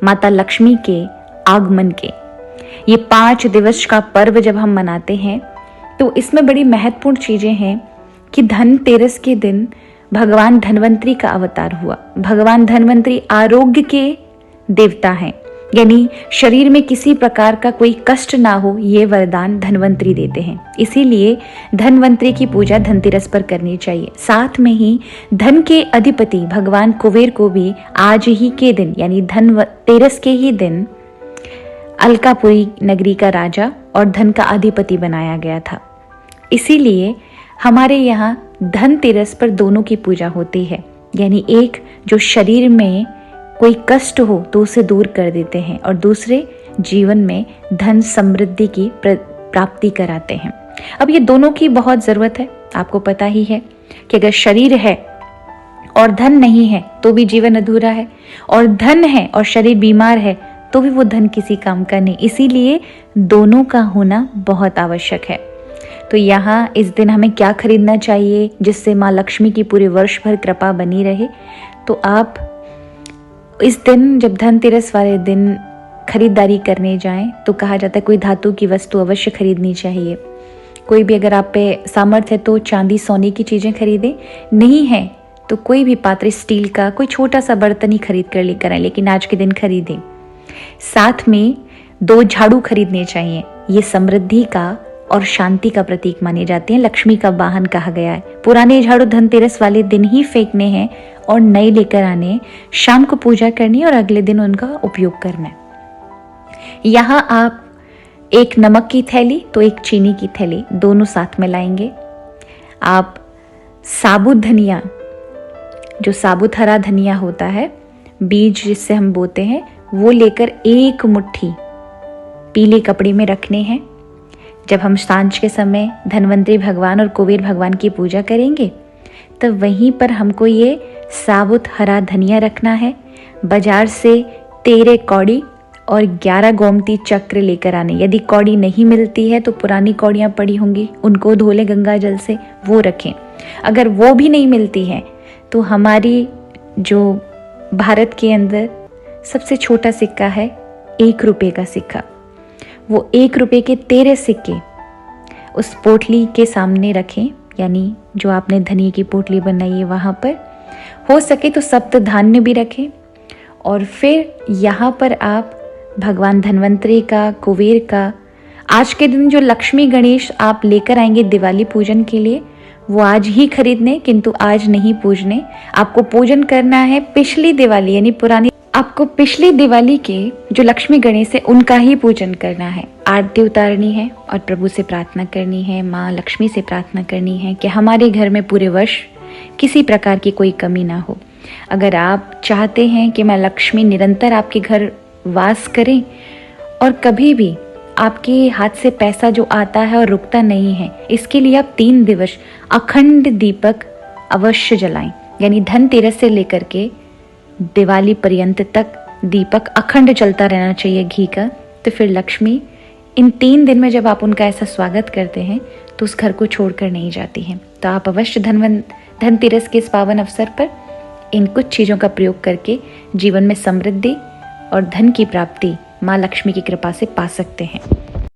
माता लक्ष्मी के आगमन के। ये 5 दिवस का पर्व जब हम मनाते हैं तो इसमें बड़ी महत्वपूर्ण चीजें हैं कि धनतेरस के दिन भगवान धन्वंतरी का अवतार हुआ। भगवान धन्वंतरी आरोग्य के देवता हैं, यानी शरीर में किसी प्रकार का कोई कष्ट ना हो ये वरदान धन्वंतरी देते हैं। इसीलिए धन्वंतरी की पूजा धनतेरस पर करनी चाहिए। साथ में ही धन के अधिपति भगवान कुबेर को भी आज ही के दिन यानी धनतेरस के ही दिन अलकापुरी नगरी का राजा और धन का अधिपति बनाया गया था। इसीलिए हमारे यहाँ धनतेरस पर दोनों की पूजा होती है, यानी एक जो शरीर में कोई कष्ट हो तो उसे दूर कर देते हैं और दूसरे जीवन में धन समृद्धि की प्राप्ति कराते हैं। अब ये दोनों की बहुत ज़रूरत है। आपको पता ही है कि अगर शरीर है और धन नहीं है तो भी जीवन अधूरा है, और धन है और शरीर बीमार है तो भी वो धन किसी काम का नहीं। इसीलिए दोनों का होना बहुत आवश्यक है। तो यहाँ इस दिन हमें क्या खरीदना चाहिए जिससे माँ लक्ष्मी की पूरे वर्ष भर कृपा बनी रहे? तो आप इस दिन जब धनतेरस वाले दिन खरीदारी करने जाएं तो कहा जाता है कोई धातु की वस्तु अवश्य खरीदनी चाहिए। कोई भी अगर आप पे सामर्थ्य है तो चांदी सोने की चीज़ें खरीदें, नहीं है तो कोई भी पात्र स्टील का कोई छोटा सा बर्तन ही खरीद कर लेकर आए, लेकिन आज के दिन खरीदें। साथ में 2 झाड़ू खरीदने चाहिए। ये समृद्धि का और शांति का प्रतीक माने जाते हैं। लक्ष्मी का वाहन कहा गया है। पुराने झाड़ू धनतेरस वाले दिन ही फेंकने हैं और नए लेकर आने, शाम को पूजा करनी और अगले दिन उनका उपयोग करना है। यहाँ आप एक नमक की थैली तो एक चीनी की थैली दोनों साथ में लाएंगे। आप साबुत धनिया, जो साबुत हरा धनिया होता है, बीज जिससे हम बोते हैं, वो लेकर 1 मुट्ठी पीले कपड़े में रखने हैं। जब हम सांझ के समय धन्वंतरी भगवान और कुबेर भगवान की पूजा करेंगे तब वहीं पर हमको ये साबुत हरा धनिया रखना है। बाजार से 13 कौड़ी और 11 गोमती चक्र लेकर आने। यदि कौड़ी नहीं मिलती है तो पुरानी कौड़ियाँ पड़ी होंगी, उनको धो लें गंगा जल से, वो रखें। अगर वो भी नहीं मिलती है तो हमारी जो भारत के अंदर सबसे छोटा सिक्का है 1 रुपये का सिक्का, वो 1 रुपये के 13 सिक्के उस पोटली के सामने रखें, यानी जो आपने धनिया की पोटली बनाई है वहाँ पर। हो सके तो सप्त धान्य भी रखें। और फिर यहाँ पर आप भगवान धन्वंतरी का, कुबेर का, आज के दिन जो लक्ष्मी गणेश आप लेकर आएंगे दिवाली पूजन के लिए, वो आज ही खरीदने, किंतु आज नहीं पूजने। आपको पूजन करना है पिछली दिवाली, यानी पुरानी, आपको पिछली दिवाली के जो लक्ष्मी गणेश है उनका ही पूजन करना है। आरती उतारनी है और प्रभु से प्रार्थना करनी है, माँ लक्ष्मी से प्रार्थना करनी है कि हमारे घर में पूरे वर्ष किसी प्रकार की कोई कमी ना हो। अगर आप चाहते हैं कि माँ लक्ष्मी निरंतर आपके घर वास करें और कभी भी आपके हाथ से पैसा जो आता है और रुकता नहीं है, इसके लिए आप 3 दिवस अखंड दीपक अवश्य जलाएं। यानी धनतेरस से लेकर के दिवाली पर्यंत तक दीपक अखंड चलता रहना चाहिए घी का। तो फिर लक्ष्मी इन 3 दिन में जब आप उनका ऐसा स्वागत करते हैं तो उस घर को छोड़कर नहीं जाती हैं। तो आप अवश्य धनतेरस के इस पावन अवसर पर इन कुछ चीज़ों का प्रयोग करके जीवन में समृद्धि और धन की प्राप्ति माँ लक्ष्मी की कृपा से पा सकते हैं।